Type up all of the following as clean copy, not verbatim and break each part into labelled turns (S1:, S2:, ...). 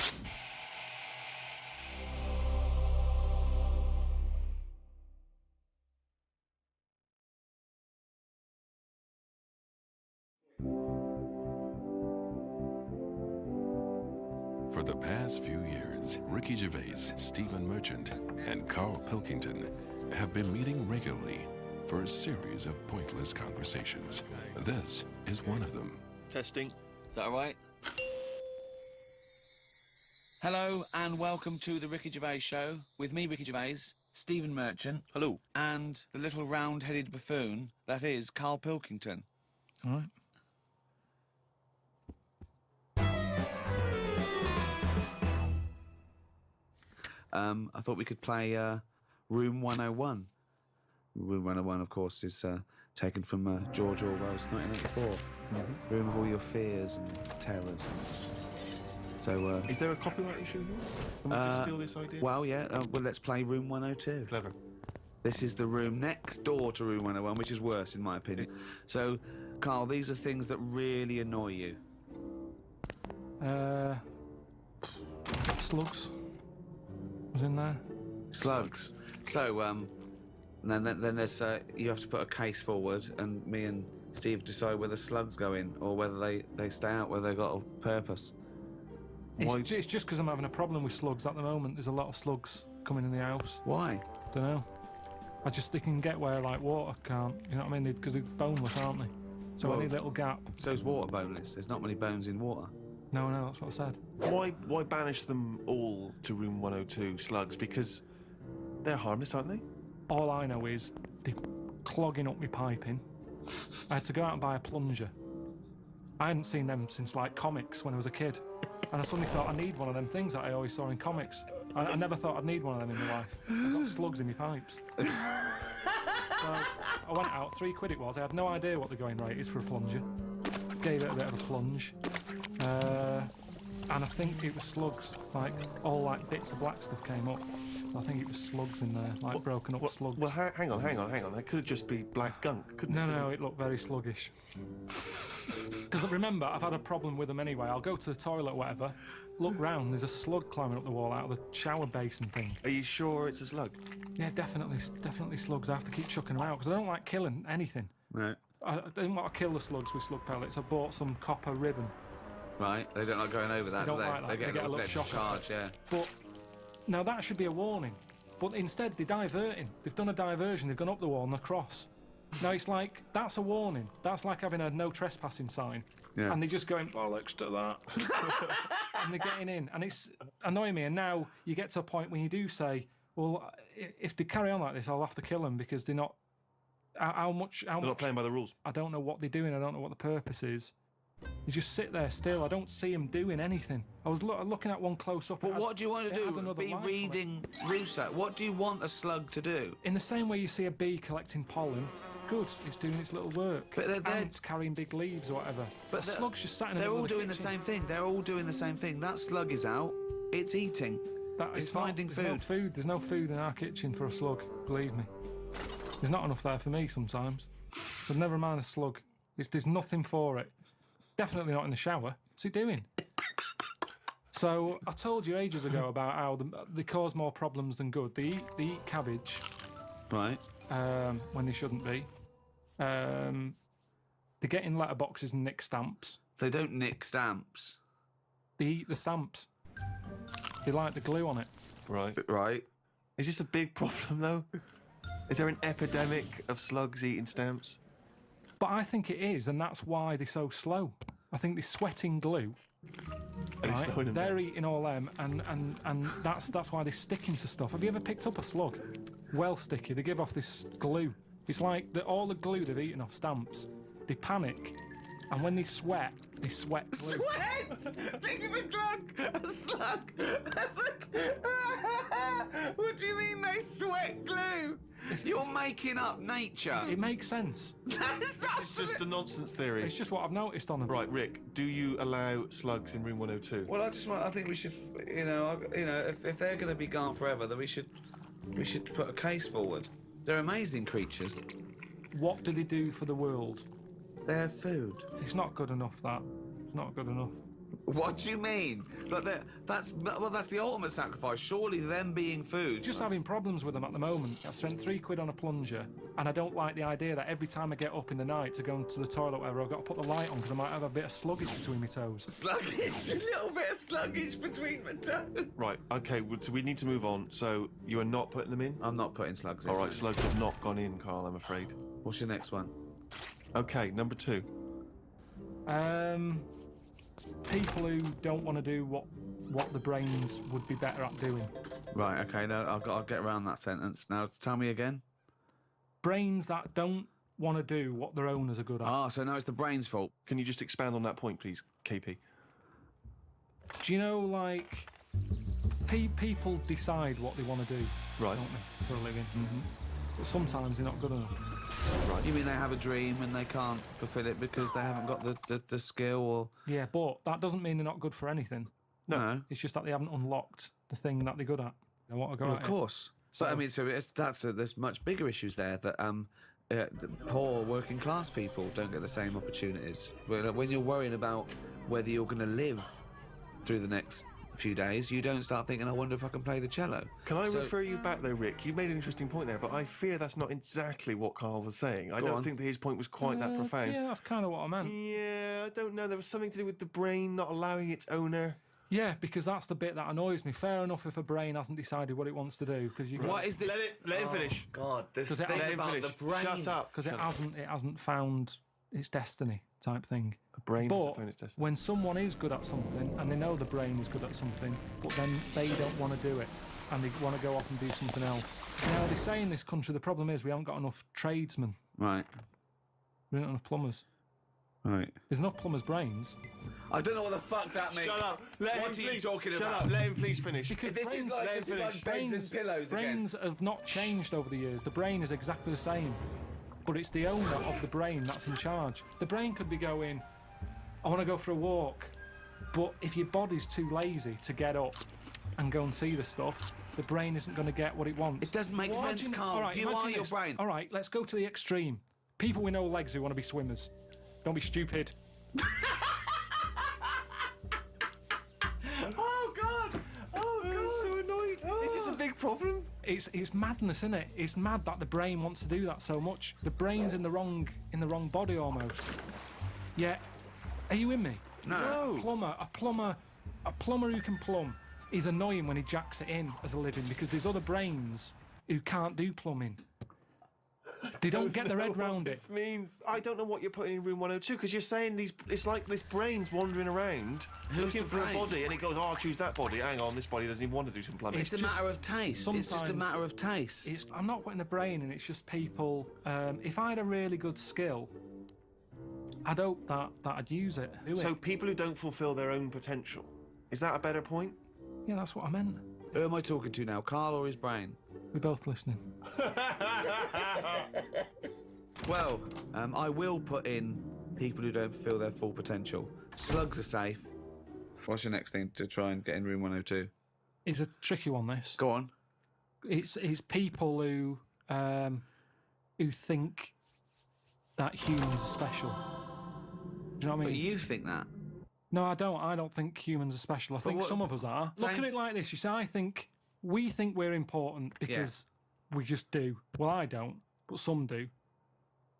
S1: For the past few years, Ricky Gervais, Stephen Merchant, and Karl Pilkington have been meeting regularly for a series of pointless conversations. This is one of them.
S2: Testing. Is that all right?
S3: Hello and welcome to the Ricky Gervais Show with me, Ricky Gervais, Stephen Merchant.
S2: Hello.
S3: And the little round-headed buffoon that is Karl Pilkington.
S4: All right.
S3: I thought we could play Room 101. Room 101, of course, is taken from George Orwell's 1984. Room of all your fears and terrors. So,
S2: is there a copyright issue here? Can we just steal this idea?
S3: Well, yeah. Well, let's play Room 102.
S2: Clever.
S3: This is the room next door to Room 101, which is worse, in my opinion. So, Karl, these are things that really annoy you.
S4: Slugs was in there.
S3: Slugs. So, then there's you have to put a case forward, and me and Steve decide whether slugs go in or whether they stay out, whether they've got a purpose.
S4: It's just because I'm having a problem with slugs at the moment. There's a lot of slugs coming in the house.
S3: Why?
S4: Don't know. They can get where like water can't. You know what I mean? Because they're boneless, aren't they? So I need a little gap.
S3: So is water boneless? There's not many bones in water.
S4: No, that's what I said.
S2: Why banish them all to Room 102, slugs? Because they're harmless, aren't they?
S4: All I know is they're clogging up my piping. I had to go out and buy a plunger. I hadn't seen them since like comics when I was a kid. And I suddenly thought I need one of them things that I always saw in comics. I never thought I'd need one of them in my life. I've got slugs in my pipes. So I went out, £3 it was. I had no idea what the going rate is for a plunger. Gave it a bit of a plunge. And I think it was slugs. All bits of black stuff came up. I think it was slugs in there, broken up slugs.
S2: Well, hang on. That could just be black gunk, couldn't it?
S4: No, it looked very sluggish. Because remember, I've had a problem with them anyway. I'll go to the toilet or whatever, look round, there's a slug climbing up the wall out of the shower basin thing.
S2: Are you sure it's a slug?
S4: Yeah, definitely slugs. I have to keep chucking them out because I don't like killing anything.
S3: No.
S4: I didn't want to kill the slugs with slug pellets. I bought some copper ribbon.
S3: Right, they don't like going over that,
S4: They don't
S3: do they?
S4: like that.
S3: They get a little shock charge, yeah.
S4: But now that should be a warning. But instead, they're diverting. They've done a diversion. They've gone up the wall and across. Now it's like, that's a warning. That's like having a no trespassing sign. Yeah. And they're just going, bollocks to that. And they're getting in. And it's annoying me. And now you get to a point when you do say, well, if they carry on like this, I'll have to kill them because they're not... How much...
S2: They're not playing by the rules.
S4: I don't know what they're doing. I don't know what the purpose is. You just sit there still. I don't see him doing anything. I was looking at one close up.
S3: But what do you want to do? Be reading Rousseau. What do you want a slug to do?
S4: In the same way you see a bee collecting pollen, good, it's doing its little work. But ants carrying big leaves or whatever. But the slug's just sat in the middle of the kitchen.
S3: They're all doing the same thing. They're all doing the same thing. That slug is out. It's eating. It's finding food.
S4: There's no food in our kitchen for a slug, believe me. There's not enough there for me sometimes. But never mind a slug. There's nothing for it. Definitely not in the shower. What's he doing? So I told you ages ago about how they cause more problems than good. They eat cabbage,
S3: right?
S4: When they shouldn't be. They get in letterboxes and nick stamps.
S3: They don't nick stamps.
S4: They eat the stamps. They like the glue on it.
S2: Right. Is this a big problem though? Is there an epidemic of slugs eating stamps?
S4: But I think it is, and that's why they're so slow. I think they're sweating glue.
S2: Right?
S4: They're eating all them, and that's why they're sticking to stuff. Have you ever picked up a slug? Well sticky. They give off this glue. It's like all the glue they've eaten off stamps. They panic, and when they sweat glue.
S3: Sweat? Think of a slug. What do you mean they sweat glue? You're making up nature.
S4: It makes sense.
S2: This is just a nonsense theory.
S4: It's just what I've noticed on them.
S2: Right, Rick, do you allow slugs in Room 102?
S3: Well, I think we should, if they're going to be gone forever, then we should put a case forward. They're amazing creatures.
S4: What do they do for the world?
S3: They have food.
S4: It's not good enough, that. It's not good enough.
S3: What do you mean? But that's the ultimate sacrifice. Surely them being food.
S4: Just having problems with them at the moment. I spent £3 on a plunger, and I don't like the idea that every time I get up in the night to go into the toilet or whatever, I've got to put the light on because I might have a bit of sluggage between my toes.
S3: Sluggage, a little bit of sluggage between my toes.
S2: Right, okay, so we need to move on. So you are not putting them in?
S3: I'm not putting slugs in.
S2: All right, slugs have not gone in, Karl, I'm afraid.
S3: What's your next one?
S2: Okay, number 2.
S4: People who don't want to do what the brains would be better at doing.
S3: Right, okay, no, I'll get around that sentence. Now, tell me again.
S4: Brains that don't want to do what their owners are good at.
S3: Ah, so now it's the brain's fault.
S2: Can you just expand on that point, please, KP?
S4: Do you know, like, people decide what they want to do,
S2: Right.
S4: don't they, for a living? Mm-hmm. But sometimes they're not good enough.
S3: Right. You mean they have a dream and they can't fulfill it because they haven't got the skill or...
S4: Yeah, but that doesn't mean they're not good for anything.
S3: No.
S4: It's just that they haven't unlocked the thing that they're good at. They want to go
S3: Well,
S4: at
S3: of
S4: it.
S3: course. So, I mean, there's much bigger issues there that the poor working class people don't get the same opportunities. When you're worrying about whether you're going to live through the next few days, you don't start thinking, I wonder if I can play the cello.
S2: Can I refer you back though, Rick? You made an interesting point there, but I fear that's not exactly what Karl was saying. I don't think that his point was quite that profound.
S4: Yeah, that's kind of what I meant.
S2: Yeah, I don't know. There was something to do with the brain not allowing its owner.
S4: Yeah, because that's the bit that annoys me. Fair enough if a brain hasn't decided what it wants to do, because you.
S3: What is this?
S2: Let him finish.
S3: God, this
S4: Let
S3: thing
S4: him
S3: about
S2: finish.
S3: the brain.
S2: Shut up.
S4: Because it hasn't found its destiny type thing.
S2: A brain
S4: But
S2: hasn't found its destiny.
S4: when someone is good at something and they know the brain is good at something, but then they don't want to do it and they want to go off and do something else. Now they say in this country the problem is we haven't got enough tradesmen.
S3: Right,
S4: We don't have enough plumbers.
S3: right.
S4: There's enough plumbers' brains.
S3: I don't know what the fuck that means.
S2: Shut up. Let
S3: What
S2: him
S3: are you
S2: please,
S3: talking
S2: shut
S3: about?
S2: Up. Let him please finish.
S4: Because
S3: This is like beds and pillows again.
S4: brains have not changed over the years. The brain is exactly the same. But it's the owner of the brain that's in charge. The brain could be going, I want to go for a walk. But if your body's too lazy to get up and go and see the stuff, the brain isn't going to get what it wants.
S3: It doesn't make sense, Karl.
S4: All right,
S3: You are
S4: imagine
S3: your
S4: this.
S3: brain.
S4: All right, let's go to the extreme. People with no legs who want to be swimmers. Don't be stupid.
S3: Oh, God. Oh,
S2: I'm so annoyed. Is this a big problem?
S4: It's madness, isn't it? It's mad that the brain wants to do that so much. The brain's in the wrong body almost. Yeah, are you in me?
S3: No.
S4: A plumber who can plumb is annoying when he jacks it in as a living because there's other brains who can't do plumbing. They don't get their head round it.
S2: This means I don't know what you're putting in room 102 because you're saying it's like this brain's wandering around looking
S3: the
S2: for a
S3: brain?
S2: body and it goes, oh, I'll choose that body. Hang on, this body doesn't even want to do some plumbing.
S3: It's a matter of taste. It's just a
S4: sometimes
S3: matter of taste.
S4: I'm not putting the brain in. It's just people. If I had a really good skill, I'd hope that I'd use it.
S2: So people who don't fulfil their own potential. Is that a better point?
S4: Yeah, that's what I meant.
S3: Who am I talking to now, Karl or his brain?
S4: We're both listening.
S3: Well, I will put in people who don't fulfil their full potential. Slugs are safe. What's your next thing to try and get in room 102?
S4: It's a tricky one. This.
S3: Go on.
S4: It's people who think that humans are special. Do you know what I
S3: But
S4: mean?
S3: you think that.
S4: No, I don't. I don't think humans are special. I think
S3: what-
S4: some of us are. Look at it like this. You see, we think we're important because we just do. Well, I don't, but some do.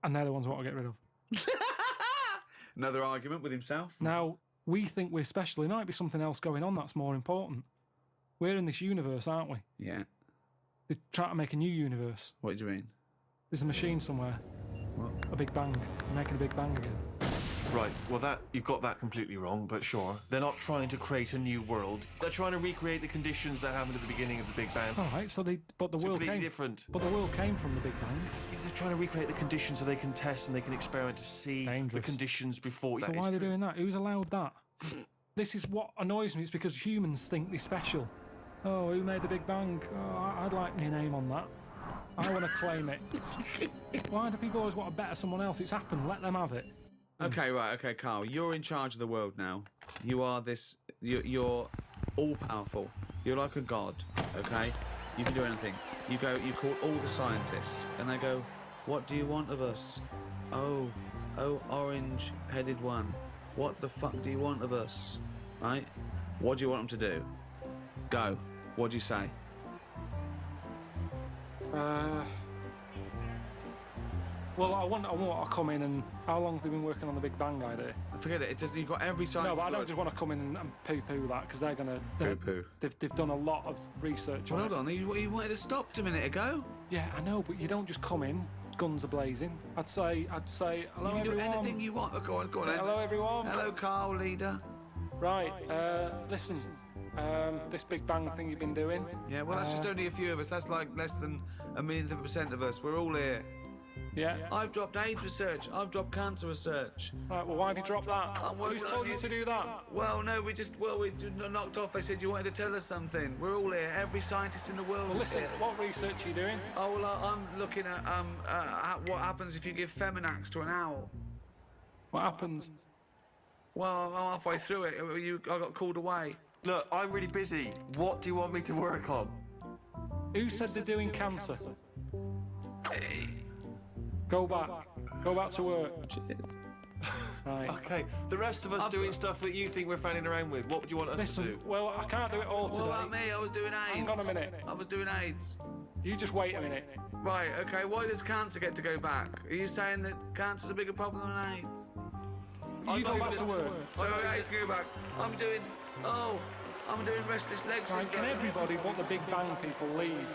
S4: And they're the ones I want to get rid of.
S3: Another argument with himself.
S4: Now, we think we're special. There might be something else going on that's more important. We're in this universe, aren't we?
S3: Yeah.
S4: They're trying to make a new universe.
S3: What do you mean?
S4: There's a machine somewhere.
S3: What?
S4: A big bang. They're making a big bang again.
S2: Right, well you've got that completely wrong, but sure. They're not trying to create a new world. They're trying to recreate the conditions that happened at the beginning of the Big Bang.
S4: All right, but the
S2: It's
S4: world
S2: completely
S4: came.
S2: different.
S4: But the world came from the Big Bang.
S2: If they're trying to recreate the conditions so they can test and they can experiment to see
S4: Dangerous.
S2: the conditions before.
S4: So
S2: That
S4: why
S2: is
S4: are they
S2: true.
S4: doing that? Who's allowed that? This is what annoys me. It's because humans think they're special. Oh, who made the Big Bang? Oh, I'd like my name on that. I want to claim it. Why do people always want to better someone else? It's happened. Let them have it.
S3: Okay, right, okay, Karl. You're in charge of the world now. You are this. You're all powerful. You're like a god. Okay, you can do anything. You call all the scientists, and they go, "What do you want of us?" Oh, orange-headed one. What the fuck do you want of us? right? What do you want them to do? Go. What do you say?
S4: Well, I want to come in and... How long have they been working on the Big Bang idea?
S3: Forget it. It doesn't. You've got every
S4: No,
S3: scientist.
S4: but I don't
S3: look.
S4: just want to come in and poo-poo that, because they're going to...
S3: Poo-poo.
S4: They've done a lot of research
S3: Well,
S4: on
S3: hold
S4: it.
S3: on. You wanted to stop a minute ago.
S4: Yeah, I know, but you don't just come in, guns are blazing. I'd say, hello,
S3: You can do
S4: everyone.
S3: anything you want. Go on. Then.
S4: Hello, everyone.
S3: Hello, Karl, leader.
S4: Right, listen, this Big Bang thing you've been doing.
S3: Yeah, well, that's just only a few of us. That's like less than 1,000,000% of us. We're all here.
S4: Yeah.
S3: I've dropped AIDS research. I've dropped cancer research.
S4: Right, well, why have you dropped that? Who's told you to do that?
S3: Well, no, we knocked off. They said you wanted to tell us something. We're all here. Every scientist in the world
S4: Well,
S3: is
S4: listen,
S3: here.
S4: what research are you doing?
S3: Oh, well, I'm looking at what happens if you give Feminax to an owl.
S4: What happens?
S3: Well, I'm halfway through it. I got called away.
S2: Look, I'm really busy. What do you want me to work on?
S4: Who said they're doing cancer? Go back. Go back to work.
S3: Cheers.
S4: Right.
S2: Okay, the rest of us doing stuff that you think we're fanning around with, what would you want us to
S4: Listen,
S2: do?
S4: well, I can't do it all
S3: What about
S4: today.
S3: me? I was doing AIDS.
S4: Hang on a minute.
S3: I was doing AIDS.
S4: You just wait a minute.
S3: Right, okay, why does cancer get to go back? Are you saying that cancer's a bigger problem than AIDS?
S4: You go back to work.
S3: So AIDS go back. I'm doing restless legs.
S4: Right, can everybody but the Big Bang people leave?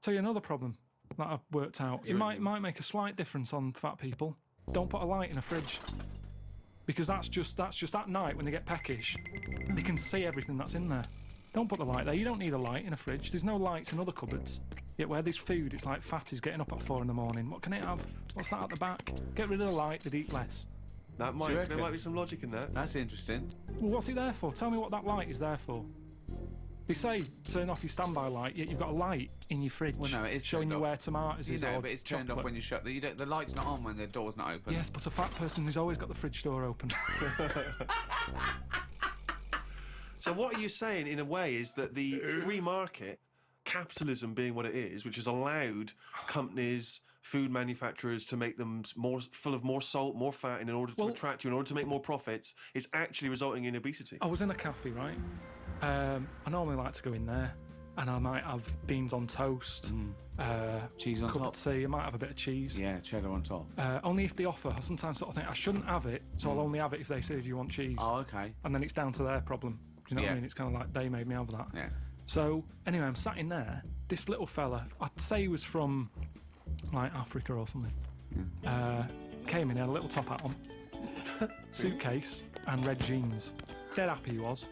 S4: Tell you another problem that I've worked out. It might make a slight difference on fat people. Don't put a light in a fridge. Because that's just at night when they get peckish. They can see everything that's in there. Don't put the light there. You don't need a light in a fridge. There's no lights in other cupboards. Yet where there's food, it's like fatties getting up at 4 in the morning. What can it have? What's that at the back? Get rid of the light, they'd eat less.
S2: There might be some logic in that.
S3: That's interesting.
S4: Well, what's it there for? Tell me what that light is there for. They say turn off your standby light, yet you've got a light in your fridge.
S3: Well, no, it is
S4: showing
S3: turned
S4: you
S3: off.
S4: where tomatoes
S3: You
S4: is
S3: know,
S4: or
S3: but it's turned off
S4: chocolate.
S3: when you shut the light's not on when the door's not open.
S4: Yes, but a fat person who's always got the fridge door open.
S2: So what are you saying, in a way, is that the free market, capitalism being what it is, which has allowed companies, food manufacturers to make them more full of more salt, more fat, in order to attract you, in order to make more profits, is actually resulting in obesity?
S4: I was in a cafe, right? I normally like to go in there, and I might have beans on toast,
S3: Cheese on
S4: cup
S3: top.
S4: of tea. I might have a bit of cheese.
S3: Yeah, cheddar on top.
S4: Only if they offer. I sometimes sort of think I shouldn't have it, so I'll only have it if they say, "Do you want cheese?"
S3: Oh, okay.
S4: And then it's down to their problem. Do you know what I
S3: Yeah.
S4: mean? It's kind of like they made me have that.
S3: Yeah.
S4: So anyway, I'm sat in there. This little fella, I'd say he was from like Africa or something. Came in, had a little top hat on, suitcase, and red jeans. Dead happy he was.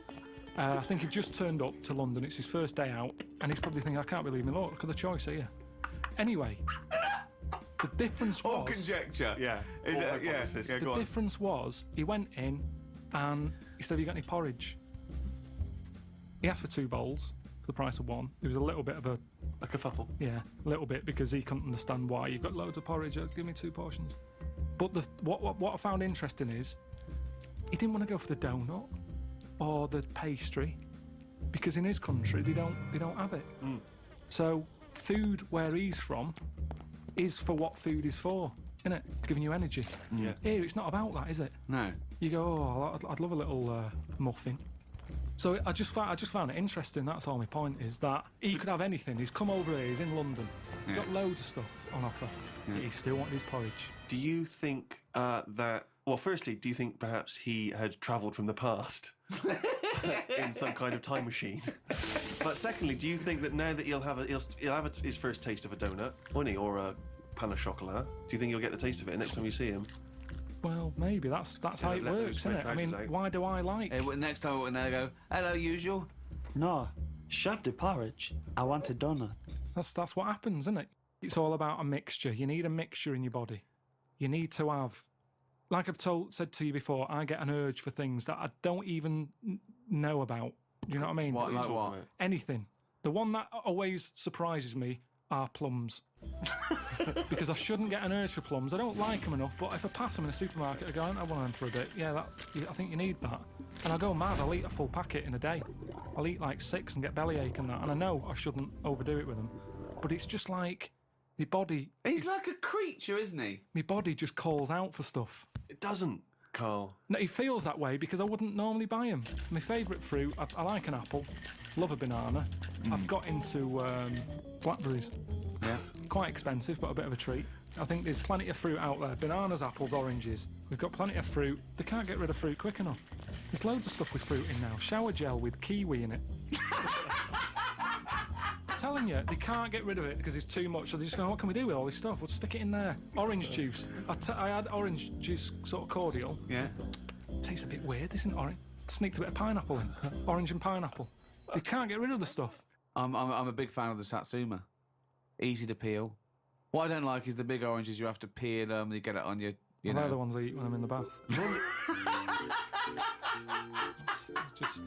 S4: I think he'd just turned up to London. It's his first day out, and he's probably thinking, "I can't believe me. Look at the choice here." Anyway, the difference was.
S3: All conjecture.
S2: Yeah. Hypothesis.
S4: The difference was he went in and he said, "Have you got any porridge?" He asked for 2 bowls for the price of 1. It was a little bit of a
S2: kerfuffle.
S4: yeah, a little bit, because he couldn't understand why you've got loads of porridge. Give me 2 portions. But what I found interesting is he didn't want to go for the donut or the pastry, because in his country they don't have it. So food where he's from is for what food is for, isn't it? Giving you energy.
S2: Yeah.
S4: Here it's not about that, is it?
S3: No.
S4: You go, "Oh, I'd love a little muffin." So I just found it interesting. That's all my point is, that he could have anything. He's come over here. He's in London. He's got loads of stuff on offer. Yet he still wanted his porridge.
S2: Do you think that... Well, firstly, do you think perhaps he had travelled from the past in some kind of time machine? But secondly, do you think that now that he'll have his first taste of a donut, won't he, or a pain au chocolat, do you think he'll get the taste of it next time you see him?
S4: Well, maybe that's how it
S2: let those
S4: works, isn't it? I
S2: red
S4: mean,
S2: trousers out.
S4: why do I like?
S3: Next time when they go, "Hello, usual."
S5: No, shove the porridge. I want a donut.
S4: That's what happens, isn't it? It's all about a mixture. You need a mixture in your body. You need to have, like I've said to you before, I get an urge for things that I don't even know about. Do you know what I mean?
S3: What, like what?
S4: Anything. The one that always surprises me are plums. Because I shouldn't get an urge for plums. I don't like them enough, but if I pass them in a supermarket, I go, "I want them for a bit." Yeah, I think you need that. And I go mad. I'll eat a full packet in a day. I'll eat like 6 and get bellyache and that. And I know I shouldn't overdo it with them. but it's just like my body.
S3: He's like a creature, isn't he?
S4: My body just calls out for stuff.
S2: It doesn't, Carl.
S4: No, he feels that way because I wouldn't normally buy them. My favourite fruit, I like an apple, love a banana. I've got into blackberries.
S3: Yeah.
S4: Quite expensive, but a bit of a treat. I think there's plenty of fruit out there. Bananas, apples, oranges. We've got plenty of fruit. They can't get rid of fruit quick enough. There's loads of stuff with fruit in now. Shower gel with kiwi in it. I'm telling you, they can't get rid of it because it's too much. So they just go, what can we do with all this stuff? We'll stick it in there. Orange juice. I had orange juice sort of cordial.
S3: Yeah.
S4: Tastes a bit weird, isn't it? Orange. Sneaked a bit of pineapple in. Orange and pineapple. They can't get rid of the stuff.
S3: I'm a big fan of the Satsuma. Easy to peel. What I don't like is the big oranges. You have to peel them. You get it on your. You
S4: They're
S3: know.
S4: the ones I eat when I'm in the bath. It's just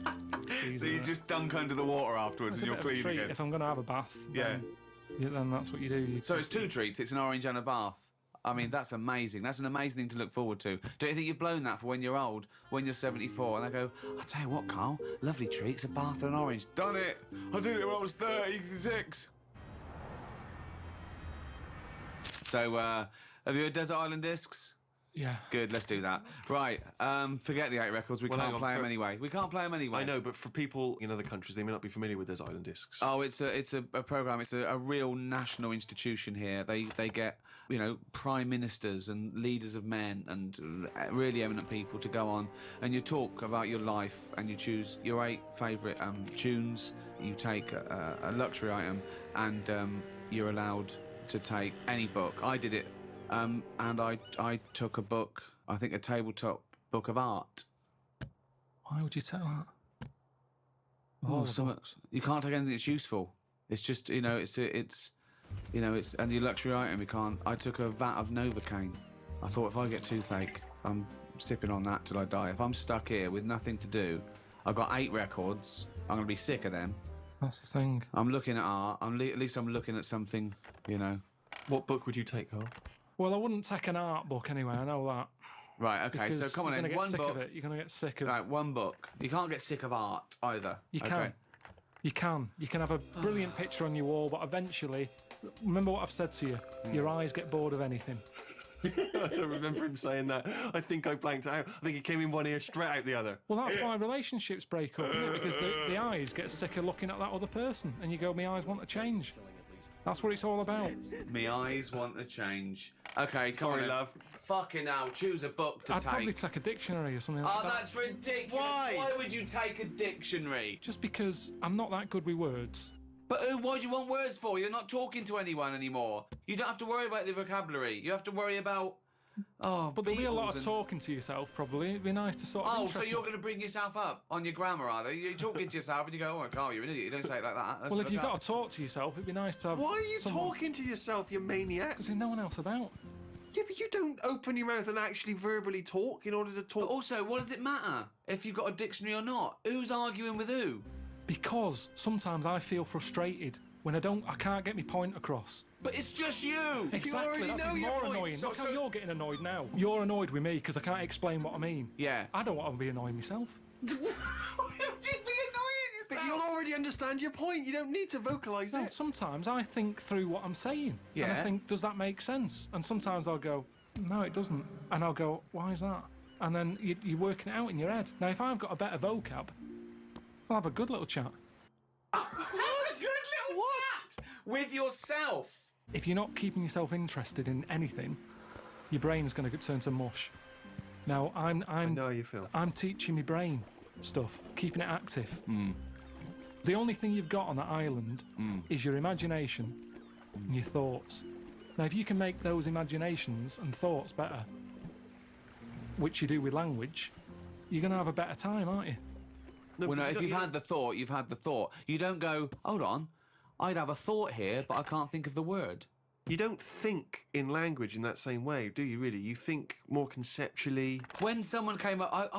S4: easy,
S3: So you
S4: isn't it?
S3: just dunk under the water afterwards
S4: It's
S3: and
S4: a
S3: you're
S4: bit of a
S3: clean
S4: treat.
S3: again.
S4: If I'm going to have a bath, then that's what you do.
S3: So it's 2 treats. It's an orange and a bath. I mean, that's amazing. That's an amazing thing to look forward to. Don't you think you've blown that for when you're old, when you're 74, and they go, I'll tell you what, Carl, lovely treat, it's a bath and an orange. Done it! I did it when I was 36. So, have you heard Desert Island Discs?
S4: Yeah.
S3: Good, let's do that. Right, forget the 8 records. We
S2: Well, hang
S3: can't
S2: on,
S3: play them
S2: for-
S3: anyway. We can't play them anyway.
S2: I know, but for people in other countries, they may not be familiar with Desert Island Discs.
S3: Oh, it's a program. It's a real national institution here. They get prime ministers and leaders of men and really eminent people to go on, and you talk about your life and you choose your 8 favourite tunes. You take a luxury item and you're allowed to take any book. I did it, and I took a book. I think a tabletop book of art.
S4: Why would you take that?
S3: Oh,
S4: the
S3: so
S4: books.
S3: you can't take anything that's useful. It's just it's and your luxury item. You can't. I took a vat of Novocaine. I thought if I get toothache, I'm sipping on that till I die. If I'm stuck here with nothing to do, I've got 8 records. I'm gonna be sick of them.
S4: That's the thing.
S3: I'm looking at art. At least I'm looking at something.
S2: What book would you take, Carl?
S4: Well, I wouldn't take an art book anyway. I know that.
S3: Right. Okay.
S4: Because
S3: So come on
S4: you're
S3: then.
S4: gonna get
S3: One
S4: sick
S3: book.
S4: of it. You're gonna get sick of.
S3: Right. One book. You can't get sick of art either.
S4: You
S3: Okay.
S4: can. You can. You can have a brilliant picture on your wall, but eventually, remember what I've said to you. Your eyes get bored of anything.
S2: I don't remember him saying that. I think I blanked out. I think it came in one ear, straight out the other.
S4: Well, that's why relationships break up, isn't it? Because the eyes get sick of looking at that other person, and you go, "My eyes want to change." That's what it's all about.
S3: Me eyes want to change. Okay. Come
S2: Sorry,
S3: on, then.
S2: love.
S3: Fucking hell. Choose a book to
S4: I'd
S3: take.
S4: probably take a dictionary or something like
S3: Oh,
S4: that.
S3: that's ridiculous.
S2: Why?
S3: Why would you take a dictionary?
S4: Just because I'm not that good with words.
S3: But what do you want words for? You're not talking to anyone anymore. You don't have to worry about the vocabulary. You have to worry about... Oh,
S4: But there'll be a lot
S3: Beatles
S4: of
S3: and-
S4: talking to yourself, probably. It'd be nice to sort of
S3: Oh, so
S4: interest
S3: you're
S4: me.
S3: going to bring yourself up on your grammar, are they? You're talking to yourself and you go, oh, Carl, you're an idiot. You don't say it like that. Let's
S4: Well, if
S3: look
S4: you've
S3: up.
S4: got to talk to yourself, it'd be nice to have
S2: Why are you
S4: someone...
S2: talking to yourself, you maniac?
S4: Because there's no one else about.
S2: Yeah, but you don't open your mouth and actually verbally talk in order to
S3: But
S2: talk.
S3: also, what does it matter if you've got a dictionary or not? Who's arguing with who?
S4: Because sometimes I feel frustrated when I can't get my point across.
S3: But it's just you.
S4: Exactly,
S2: already
S4: that's
S2: know
S4: even
S2: your
S4: more
S2: point.
S4: annoying.
S3: So-
S4: Look how
S3: so-
S4: you're getting annoyed now. You're annoyed with me because I can't explain what I mean.
S3: Yeah.
S4: I don't want to be annoying myself.
S3: Why would you be annoying
S2: But
S3: yourself?
S2: you'll already understand your point. You don't need to vocalise
S4: No,
S2: it.
S4: sometimes I think through what I'm saying. And
S3: Yeah.
S4: I think, does that make sense? And sometimes I'll go, no, it doesn't. And I'll go, why is that? And then you're working it out in your head. Now, if I've got a better vocab, I'll have a good little chat.
S3: What? With yourself.
S4: If you're not keeping yourself interested in anything, your brain's going to turn to mush. Now,
S2: I know how you feel.
S4: I'm teaching my brain stuff, keeping it active. The only thing you've got on that island is your imagination and your thoughts. Now, if you can make those imaginations and thoughts better, which you do with language, you're going to have a better time, aren't you?
S3: Well, no,
S2: because
S3: if
S2: you
S3: you've had the thought, you've had the thought. You don't go, hold on, I'd have a thought here, but I can't think of the word.
S2: You don't think in language in that same way, do you really? You think more conceptually.
S3: When someone came up,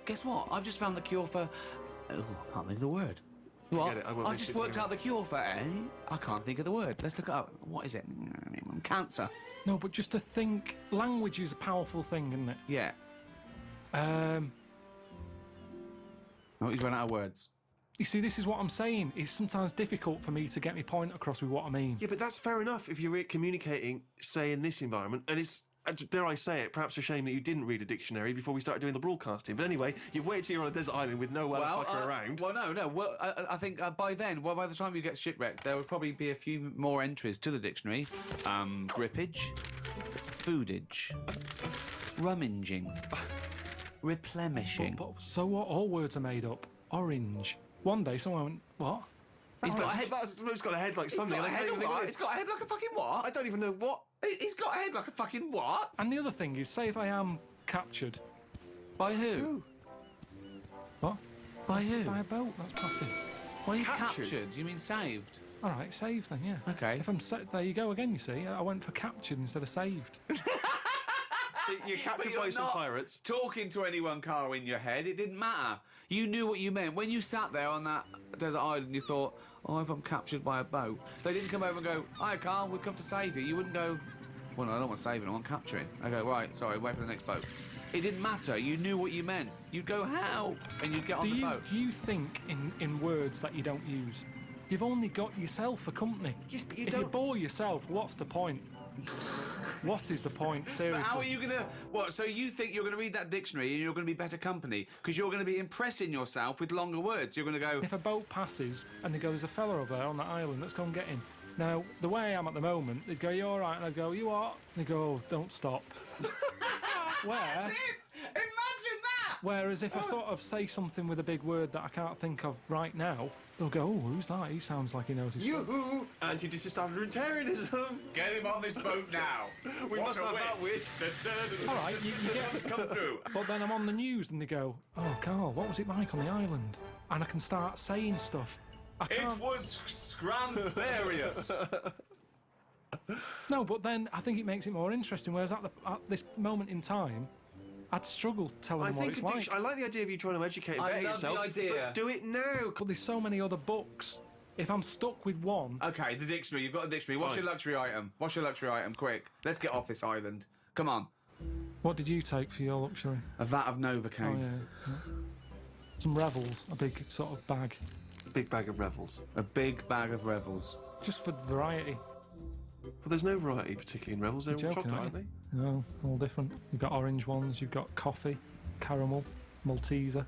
S3: guess what? I've just found the cure for... Oh, I can't think of the word. What?
S2: it, I won't
S3: I've
S2: waste
S3: just
S2: your
S3: worked
S2: time.
S3: out the cure for... I can't think of the word. Let's look it up. What is it? Cancer.
S4: No, but just to think, language is a powerful thing, isn't it?
S3: Yeah. Oh, he's run out of words.
S4: You see, this is what I'm saying. It's sometimes difficult for me to get my point across with what I mean.
S2: Yeah, but that's fair enough if you're communicating, say, in this environment, and it's, dare I say it, perhaps a shame that you didn't read a dictionary before we started doing the broadcasting. But anyway, you've waited till you're on a desert island with no fucker around.
S3: Well, no. Well, I think by then, by the time you get shipwrecked, there would probably be a few more entries to the dictionary. Grippage, foodage, rummaging, replenishing.
S4: But so what? All words are made up. Orange. One day someone went, what?
S3: He's got a head.
S2: It's got a head like something.
S3: It's got a head like a fucking what?
S2: I don't even know what.
S3: He's got a head like a fucking what?
S4: And the other thing is, say if I am captured.
S3: By who?
S4: What?
S3: By who?
S4: By a boat. That's passive.
S3: Well, you
S2: Captured?
S3: captured. You mean saved?
S4: All right, saved then, yeah.
S3: Okay.
S4: If I'm there you go again. You see, I went for captured instead of saved.
S2: You're captured
S3: But
S2: by some
S3: not
S2: pirates.
S3: talking to anyone, Karl, in your head. It didn't matter. You knew what you meant. When you sat there on that desert island, you thought, oh, if I'm captured by a boat. They didn't come over and go, hi, Karl, we've come to save you. You wouldn't go, well, no, I don't want saving, I want capturing. I go, right, sorry, wait for the next boat. It didn't matter. You knew what you meant. You'd go, help, and you'd get on the boat.
S4: Do you think in words that you don't use? You've only got yourself for company.
S2: Yes, but you
S4: if you
S2: don't-
S4: bore yourself, what's the point? What is the point, seriously?
S3: But how are you going to... What, so you think you're going to read that dictionary and you're going to be better company because you're going to be impressing yourself with longer words. You're going to go...
S4: If a boat passes and they go, there's a fella over there on that island, let's go and get him. Now, the way I am at the moment, they'd go, you all right? And I'd go, you what? And they go, oh, don't stop. Where?
S3: Imagine that!
S4: Whereas if I sort of say something with a big word that I can't think of right now, they'll go, oh, who's that? He sounds like he knows his stuff.
S2: Yoo-hoo! Anti-disassemblementarianism!
S3: Get him on this boat now.
S2: We must have that wit.
S4: All right, you get...
S3: Come through.
S4: But then I'm on the news and they go, oh, Karl, what was it like on the island? And I can start saying stuff. I
S3: It
S4: can't...
S3: was scramfarious.
S4: No, but then I think it makes it more interesting, whereas at this moment in time, I'd struggle telling
S2: I
S4: them what
S2: think
S4: it's like.
S2: I like the idea of you trying to educate and
S3: I
S2: better
S3: love
S2: yourself.
S3: the idea.
S2: But do it now.
S4: But there's so many other books. If I'm stuck with one...
S3: Okay, the dictionary. You've got a dictionary. What's
S2: Fine.
S3: your luxury item? What's your luxury item? Quick. Let's get off this island. Come on.
S4: What did you take for your luxury?
S3: A vat of
S4: Oh,
S3: Novocaine.
S4: yeah. Some Revels, a big sort of bag.
S2: Big bag of Revels.
S3: A big bag of Revels.
S4: Just for variety.
S2: But there's no variety particularly in Revels. They're all
S4: You're joking,
S2: chocolate,
S4: aren't
S2: aren't
S4: you?
S2: they?
S4: No, all different. You've got orange ones, you've got coffee, caramel, Malteser.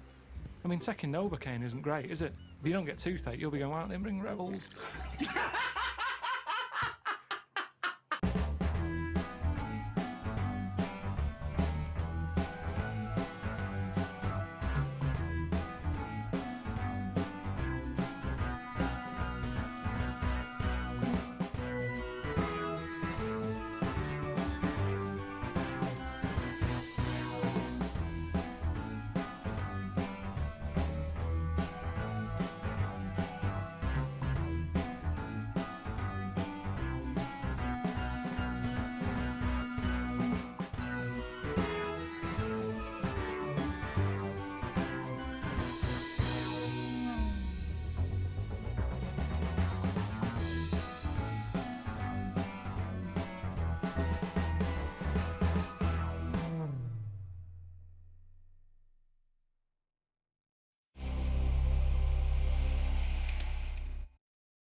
S4: I mean, taking Novocaine isn't great, is it? If you don't get toothache, you'll be going, why don't they bring Revels?